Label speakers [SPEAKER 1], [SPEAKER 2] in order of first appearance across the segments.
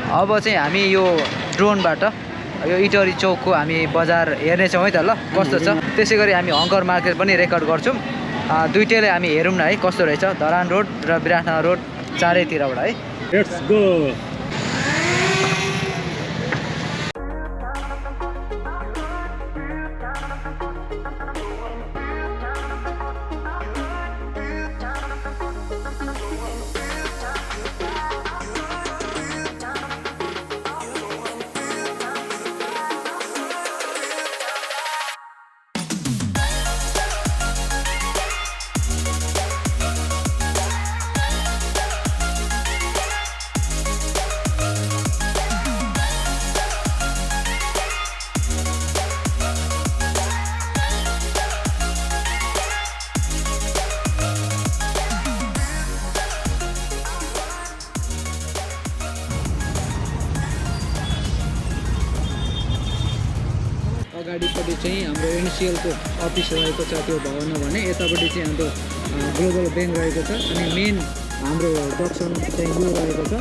[SPEAKER 1] अब चाहिँ हामी यो ड्रोनबाट यो इटरी चौकको हामी बजार हेर्नेछौँ है त ल कस्तो छ। त्यसै गरी हामी हङ्कर मार्केट पनि रेकर्ड गर्छौँ। दुइटैले हामी हेरौँ न है कस्तो रहेछ धरान रोड र विराटनगर रोड चारैतिरबाट है।
[SPEAKER 2] Let's go. अगाडिपट्टि चाहिँ हाम्रो एनसिएलको अफिस रहेको छ त्यो भवनमा भने यतापट्टि चाहिँ हाम्रो ग्लोबल ब्याङ्क रहेको छ अनि मेन हाम्रो जक्सन चाहिँ यो रहेको छ।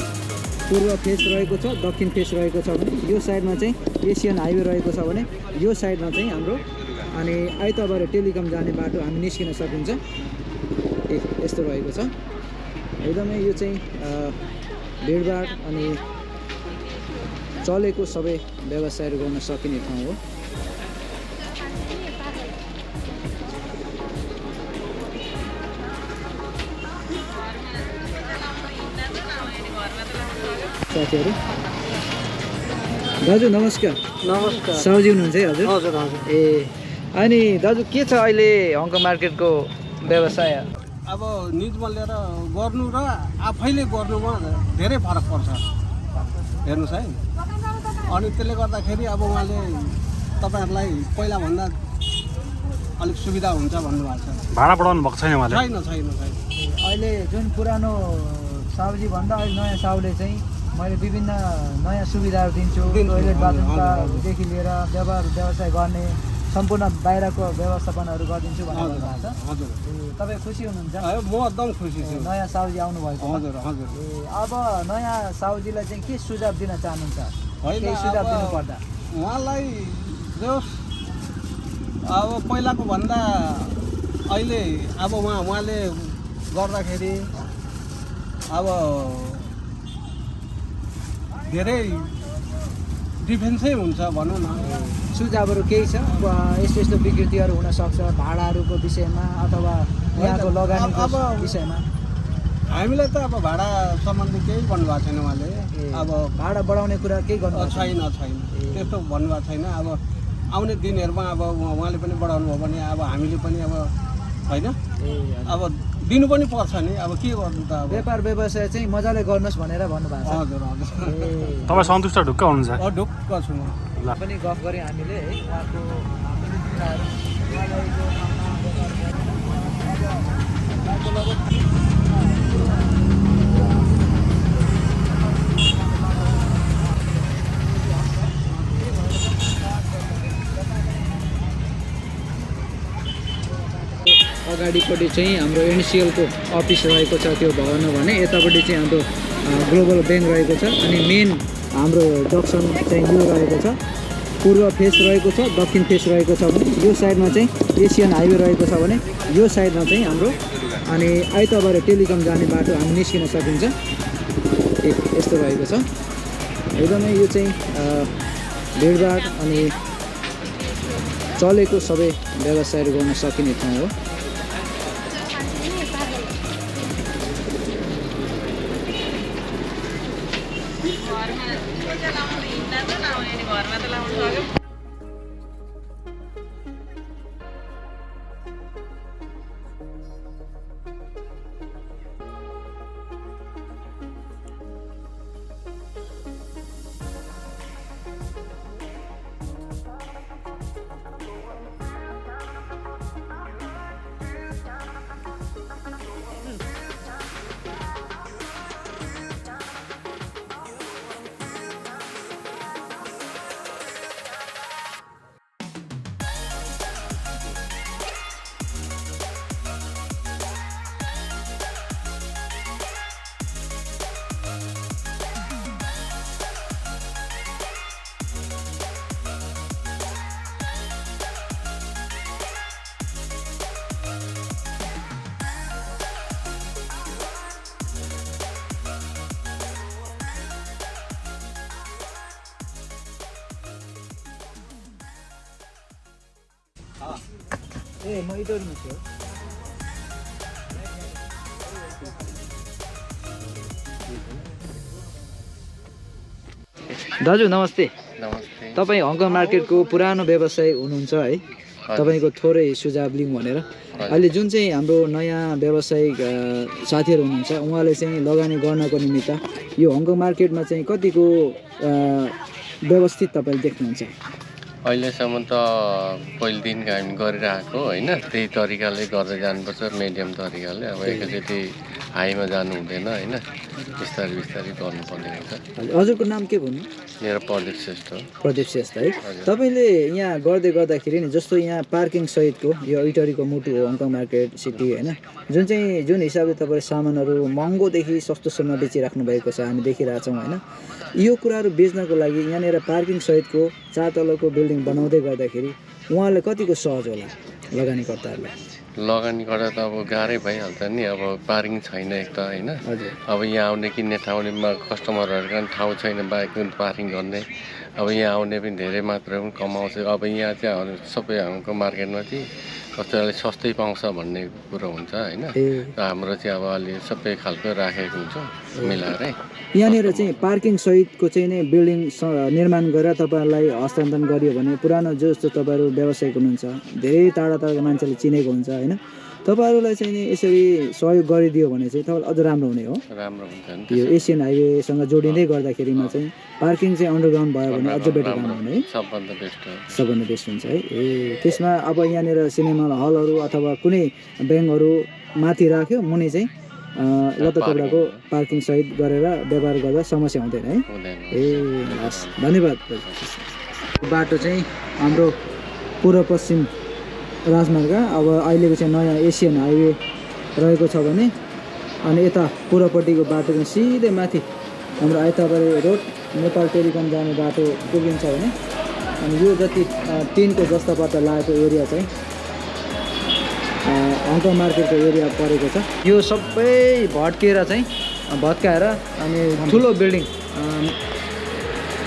[SPEAKER 2] पूर्व फेस रहेको छ दक्षिण फेस रहेको छ भने यो साइडमा चाहिँ एसियन हाइवे रहेको छ भने यो साइडमा चाहिँ हाम्रो अनि आइतबार टेलिकम जाने बाटो हामी निस्किन सकिन्छ। यस्तो रहेको छ एकदमै यो चाहिँ भिडभाड अनि चलेको सबै व्यवसायहरू गर्न सकिने ठाउँ हो। साथीहरू दाजु नमस्कार।
[SPEAKER 3] नमस्कार।
[SPEAKER 1] साउजी हुनुहुन्छ है हजुर?
[SPEAKER 3] हजुर हजुर।
[SPEAKER 1] ए अनि दाजु के छ अहिले हङ्कङ मार्केटको व्यवसाय?
[SPEAKER 3] अब निजमा लिएर गर्नु र आफैले गर्नुमा धेरै फरक पर्छ हेर्नुहोस् है। अनि त्यसले गर्दाखेरि अब उहाँले तपाईँहरूलाई पहिलाभन्दा अलिक सुविधा हुन्छ भन्नुभएको छ।
[SPEAKER 2] भाडा बढाउनु भएको छैन उहाँले?
[SPEAKER 3] छैन छैन छैन।
[SPEAKER 1] अहिले जुन पुरानो साउजी भन्दा अहिले नयाँ साउले चाहिँ मैले विभिन्न नयाँ सुविधाहरू दिन्छु। टोइलेट बाथरुमकादेखि लिएर व्यवसाय गर्ने सम्पूर्ण बाहिरको व्यवस्थापनहरू गरिदिन्छु भन्नु भएको छ।
[SPEAKER 3] हजुर।
[SPEAKER 1] तपाईँ खुसी हुनुहुन्छ?
[SPEAKER 3] म एकदम खुसी छु
[SPEAKER 1] नयाँ साउजी आउनुभएको?
[SPEAKER 3] हजुर हजुर।
[SPEAKER 1] अब नयाँ साउजीलाई चाहिँ के सुझाव दिन चाहनुहुन्छ?
[SPEAKER 3] होइन
[SPEAKER 1] केही सुझाव दिनुपर्दा
[SPEAKER 3] उहाँलाई जो अब पहिलाको भन्दा अहिले अब उहाँले गर्दाखेरि अब धेरै डिफेन्सै हुन्छ भनौँ न।
[SPEAKER 1] सुझावहरू केही छ यस्तो यस्तो विकृतिहरू हुनसक्छ भाडाहरूको विषयमा अथवा यहाँको लगानीको विषयमा?
[SPEAKER 3] हामीलाई त अब भाडा सम्बन्धी केही भन्नुभएको छैन उहाँले। अब
[SPEAKER 1] भाडा बढाउने कुरा केही गर्नु
[SPEAKER 3] छैन छैन त्यस्तो भन्नुभएको छैन। अब आउने दिनहरूमा अब उहाँले पनि बढाउनु भयो भने अब हामीले पनि अब होइन अब दिनु पनि पर्छ नि। अब के गर्नु त अब
[SPEAKER 1] व्यापार व्यवसाय चाहिँ मजाले गर्नुहोस् भनेर भन्नुभएको छ।
[SPEAKER 3] हजुर हजुर।
[SPEAKER 2] तपाईँ सन्तुष्ट ढुक्क हुनुहुन्छ?
[SPEAKER 3] ढुक्क छु म।
[SPEAKER 1] पनि गफ गऱ्यौँ हामीले है उहाँको अगाडिपट्टि चाहिँ हाम्रो एनसिएलको अफिस रहेको छ त्यो भवनमा भने यतापट्टि चाहिँ हाम्रो ग्लोबल ब्याङ्क रहेको छ अनि मेन हाम्रो जक्सन चाहिँ यो रहेको छ। पूर्व फेस रहेको छ दक्षिण फेस रहेको छ भने यो साइडमा चाहिँ एसियन हाइवे रहेको छ भने यो साइडमा चाहिँ हाम्रो अनि आइतबार टेलिकम जाने बाटो हामी निस्किन सकिन्छ। यस्तो रहेको छ एकदमै यो चाहिँ भिडभाड अनि चलेको सबै व्यवसायहरू गर्न सकिने ठाउँ हो। ए म इटोरीमा छु दाजु नमस्ते
[SPEAKER 4] नमस्ते।
[SPEAKER 1] तपाईँ हङकङ मार्केटको पुरानो व्यवसायी हुनुहुन्छ है तपाईँको थोरै सुझाव लिउँ भनेर अहिले जुन चाहिँ हाम्रो नयाँ व्यावसायिक साथीहरू हुनुहुन्छ उहाँले चाहिँ लगानी गर्नको निमित्त यो हङकङ मार्केटमा चाहिँ कतिको व्यवस्थित तपाईँले देख्नुहुन्छ
[SPEAKER 4] अहिलेसम्म त पहिलेदेखिको हामी गरिरहेको होइन त्यही तरिकाले गर्दै जानुपर्छ मिडियम तरिकाले अब एकैचोटि हाईमा जानु हुँदैन होइन बिस्तारै बिस्तारै गर्नुपर्ने हुन्छ।
[SPEAKER 1] हजुरको नाम के भन्नु
[SPEAKER 4] मेरो प्रदीप श्रेष्ठ हो।
[SPEAKER 1] प्रदीप श्रेष्ठ है तपाईँले यहाँ गर्दै गर्दाखेरि नि जस्तो यहाँ पार्किङ सहितको यो इटरीको मुटु हो हङकङ मार्केट सिटी होइन जुन हिसाबले तपाईँले सामानहरू महँगोदेखि सस्तोसम्म बेचिराख्नु भएको छ हामी देखिरहेछौँ होइन यो कुराहरू बेच्नको लागि यहाँनिर पार्किङ सहितको 4 तलको बिल्डिङ बनाउँदै गर्दाखेरि उहाँले कतिको सहज होला लगानीकर्ताहरूलाई
[SPEAKER 4] लगानी गर्दा त अब गाह्रै भइहाल्छ नि अब पार्किङ छैन एक त होइन
[SPEAKER 1] हजुर
[SPEAKER 4] अब यहाँ आउने किन्ने ठाउँमा कस्टमरहरूको पनि ठाउँ छैन बाइक पनि पार्किङ गर्ने अब यहाँ आउने पनि धेरै मात्रामा पनि कमाउँछ अब यहाँ चाहिँ सबै हाम्रो मार्केटमा चाहिँ कतिले सस्तै पाउँछ भन्ने कुरो हुन्छ होइन हाम्रो चाहिँ अब अलि सबै खालको राखेको हुन्छ मिलाएरै
[SPEAKER 1] यहाँनिर चाहिँ पार्किङ सहितको चाहिँ नै बिल्डिङ निर्माण गरेर तपाईँहरूलाई हस्तान्तरण गरियो भने पुरानो जस्तो तपाईँहरू व्यवसायिक हुनुहुन्छ धेरै टाढा टाढाको मान्छेले चिनेको हुन्छ होइन तपाईँहरूलाई चाहिँ नि यसरी सहयोग गरिदियो भने चाहिँ तपाईँलाई अझ राम्रो हुने हो
[SPEAKER 4] राम्रो हुन्छ नि
[SPEAKER 1] यो एसियन हाइवेसँग जोडिँदै गर्दाखेरिमा चाहिँ पार्किङ चाहिँ अन्डरग्राउन्ड भयो भने अझ बेटर राम्रो हुने है
[SPEAKER 4] सबभन्दा बेस्ट हो
[SPEAKER 1] सबभन्दा बेस्ट हुन्छ है ए त्यसमा अब यहाँनिर सिनेमा हलहरू अथवा कुनै ब्याङ्कहरू माथि राख्यो मुनि चाहिँ लत्तापडाको पार्किङ सहित गरेर व्यवहार गर्दा समस्या हुँदैन है ए हस् धन्यवाद बाटो चाहिँ हाम्रो पूर्व पश्चिम राजमार्ग अब अहिलेको चाहिँ नयाँ एसियन हाइवे रहेको छ भने अनि यता पूर्वपट्टिको बाटो चाहिँ सिधै माथि हाम्रो आइताबारी रोड नेपाल टेलिकम जाने बाटो पुगिन्छ भने अनि यो जति टिनको जस्तापट्टा लागेको एरिया चाहिँ हङकङ मार्केटको एरिया परेको छ यो सबै भत्काएर अनि ठुलो बिल्डिङ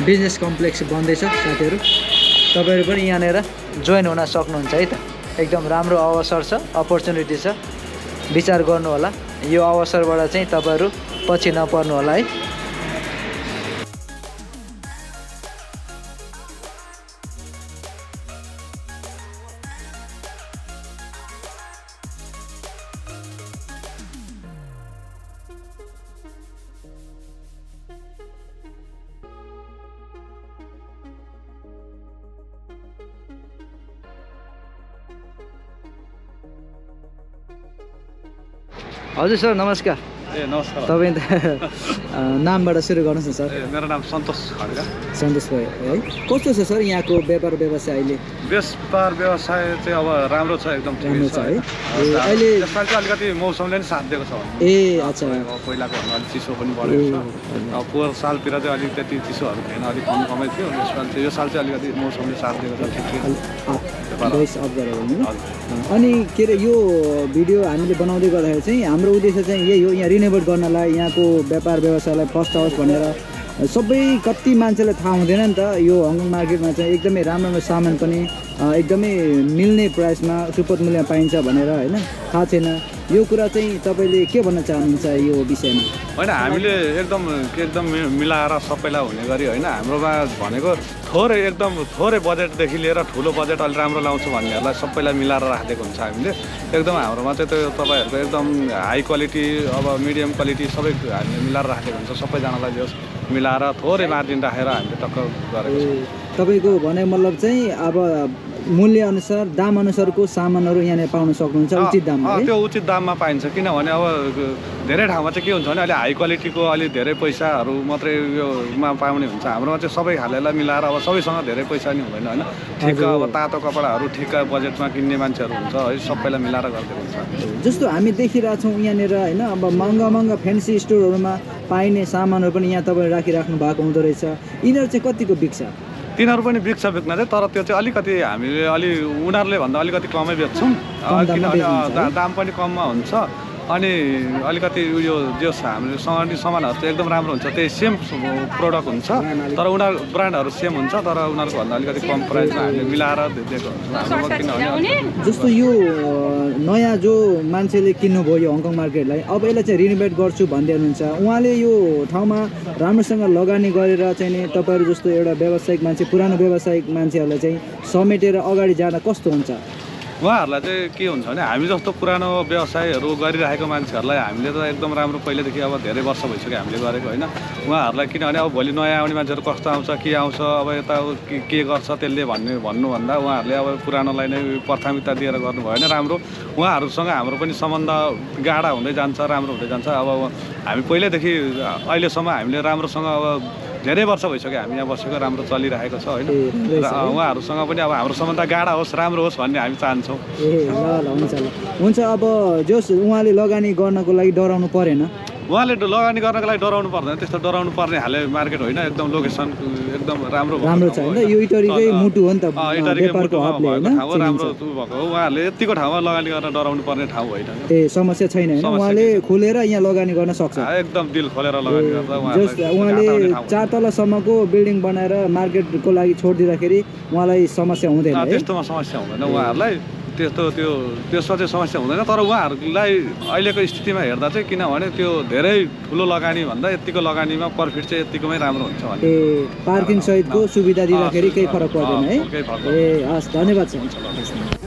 [SPEAKER 1] बिजनेस कम्प्लेक्स बन्दैछ साथीहरू तपाईँहरू पनि यहाँनिर जोइन हुन सक्नुहुन्छ है त एकदम राम्रो अवसर छ अपर्च्युनिटी छ विचार गर्नु होला यो अवसरबाट चाहिँ तपाईँहरू पछि नपर्नु होला है हजुर सर नमस्कार
[SPEAKER 5] ए नमस्कार
[SPEAKER 1] तपाईँ त नामबाट सुरु गर्नुहोस् न सर
[SPEAKER 5] मेरो नाम सन्तोष खड्का
[SPEAKER 1] सन्तोष भयो है कस्तो छ सर यहाँको व्यापार व्यवसाय अहिले
[SPEAKER 5] व्यापार व्यवसाय चाहिँ अब राम्रो छ एकदम
[SPEAKER 1] राम्रो छ है
[SPEAKER 5] अहिले यसपालि चाहिँ अलिकति मौसमले नि साथ दिएको छ
[SPEAKER 1] ए अच्छा
[SPEAKER 5] पहिलाको भन्दा अलिक चिसो पनि बढेको छ अब पोहोर सालतिर चाहिँ अलिक त्यति चिसोहरू थिएन अलिक कमै थियो यसपालि चाहिँ यो साल चाहिँ अलिकति मौसमले साथ दिएको छ ठिक
[SPEAKER 1] अनि के अरे यो भिडियो हामीले बनाउँदै गर्दाखेरि चाहिँ हाम्रो उद्देश्य चाहिँ यही हो यहाँ रिनोभेट गर्नलाई यहाँको व्यापार व्यवसायलाई फर्स्ट आओस् भनेर सबै कति मान्छेलाई थाहा हुँदैन नि त यो हङकङ मार्केटमा चाहिँ एकदमै राम्रो सामान पनि एकदमै मिल्ने प्राइसमा सुपथ मूल्यमा पाइन्छ भनेर होइन थाहा छैन यो कुरा चाहिँ तपाईँले के भन्न चाहनुहुन्छ यो विषयमा
[SPEAKER 5] होइन हामीले एकदम मिलाएर सबैलाई हुने गरी होइन हाम्रोमा भनेको एकदम थोरै बजेटदेखि लिएर ठुलो बजेट अलिक राम्रो लाउँछु भन्नेहरूलाई सबैलाई मिलाएर राखिदिएको हुन्छ हामीले एकदम हाम्रोमा चाहिँ त्यो तपाईँहरूको एकदम हाई क्वालिटी अब मिडियम क्वालिटी सबै हामीले मिलाएर राखेको हुन्छ सबैजनालाई जो मिलाएर थोरै मार्जिन राखेर हामीले टक्क गरेको छ
[SPEAKER 1] तपाईँको भने मतलब चाहिँ अब मूल्य अनुसार दाम अनुसारको सामानहरू यहाँनिर पाउन सक्नुहुन्छ उचित दाममा
[SPEAKER 5] त्यो उचित दाममा पाइन्छ किनभने अब धेरै ठाउँमा चाहिँ के हुन्छ भने अहिले हाई क्वालिटीको अलि धेरै पैसाहरू मात्रै योमा पाउने हुन्छ हाम्रोमा चाहिँ सबै खालेलाई मिलाएर अब सबैसँग धेरै पैसा नि हुँदैन होइन ठिक्क अब तातो कपडाहरू ठिक्क बजेटमा किन्ने मान्छेहरू हुन्छ है सबैलाई मिलाएर गरिदिएको हुन्छ
[SPEAKER 1] जस्तो हामी देखिरहेछौँ यहाँनिर होइन अब महँगा फेन्सी स्टोरहरूमा पाइने सामानहरू पनि यहाँ तपाईँले राखिराख्नु भएको हुँदो रहेछ यिनीहरू चाहिँ कतिको बिक्छ
[SPEAKER 5] तिनीहरू पनि बिक्छ बेच्न चाहिँ तर त्यो चाहिँ अलिकति हामीले उनीहरूले भन्दा अलिकति कमै बेच्छौँ किनभने दाम पनि कममा हुन्छ अनि अलिकति उयो जो हामीले सामानहरू चाहिँ एकदम राम्रो हुन्छ, त्यही सेम प्रोडक्ट हुन्छ तर उनीहरू ब्रान्डहरू सेम हुन्छ तर उनीहरूको भन्दा अलिकति कम प्राइसमा हामीले मिलाएर दिएको हुन्छ किनभने
[SPEAKER 1] जस्तो यो नयाँ जो मान्छेले किन्नुभयो यो हङकङ मार्केटलाई, अब यसलाई चाहिँ रिनोभेट गर्छु भन्दै हुनुहुन्छ, उहाँले यो ठाउँमा राम्रोसँग लगानी गरेर चाहिँ नि तपाईँहरू जस्तो एउटा व्यावसायिक मान्छे, पुरानो व्यावसायिक मान्छेहरूलाई चाहिँ समेटेर अगाडि जाँदा कस्तो हुन्छ?
[SPEAKER 5] उहाँहरूलाई चाहिँ के हुन्छ भने हामी जस्तो पुरानो व्यवसायहरू गरिरहेको मान्छेहरूलाई हामीले त एकदम राम्रो पहिलेदेखि अब धेरै वर्ष भइसक्यो हामीले गरेको होइन। उहाँहरूलाई किनभने अब भोलि नयाँ आउने मान्छेहरू कस्तो आउँछ के आउँछ अब यता के गर्छ त्यसले भन्नुभन्दा उहाँहरूले अब पुरानोलाई नै प्राथमिकता दिएर गर्नुभयो भने राम्रो। उहाँहरूसँग हाम्रो पनि सम्बन्ध गाढा हुँदै जान्छ, राम्रो हुँदै जान्छ। अब हामी पहिल्यैदेखि अहिलेसम्म हामीले राम्रोसँग अब धेरै वर्ष भइसक्यो हामी यहाँ बसेको, राम्रो चलिरहेको छ होइन। र उहाँहरूसँग पनि अब हाम्रो सम्बन्ध गाढा होस्, राम्रो होस् भन्ने हामी चाहन्छौँ।
[SPEAKER 1] ए ल हुन्छ ल हुन्छ। अब जोस् उहाँले लगानी गर्नको लागि डराउनु परेन?
[SPEAKER 5] उहाँले लगानी गर्नको लागि डराउनु पर्दैन, त्यस्तो डराउनु पर्ने हाले मार्केट होइन। एकदम लोकेसन एकदम राम्रो
[SPEAKER 1] छ होइन, यो इटरीकै मुटु हो नि त व्यापारको हबले होइन,
[SPEAKER 5] राम्रो भएको हो। उहाँहरूले यतिको ठाउँमा लगानी गर्न डराउनु पर्ने ठाउँ होइन।
[SPEAKER 1] ए समस्या छैन होइन, उहाँले खोलेर यहाँ लगानी गर्न सक्छ
[SPEAKER 5] एकदम दिल खोलेर लगानी गर्दा।
[SPEAKER 1] उहाँले 4 तलासम्मको बिल्डिङ बनाएर मार्केटको लागि छोडिदिँदाखेरि उहाँलाई समस्या हुँदैन?
[SPEAKER 5] त्यस्तोमा समस्या हुँदैन उहाँहरूलाई, त्यसमा चाहिँ समस्या हुँदैन। तर उहाँहरूलाई अहिलेको स्थितिमा हेर्दा चाहिँ किनभने त्यो धेरै ठुलो लगानी भन्दा यतिको लगानीमा प्रफिट चाहिँ यतिकोमै राम्रो हुन्छ भने।
[SPEAKER 1] ए पार्किङ सहितको सुविधा दिँदाखेरि केही फरक पर्दैन है? ए हस्, धन्यवाद छ।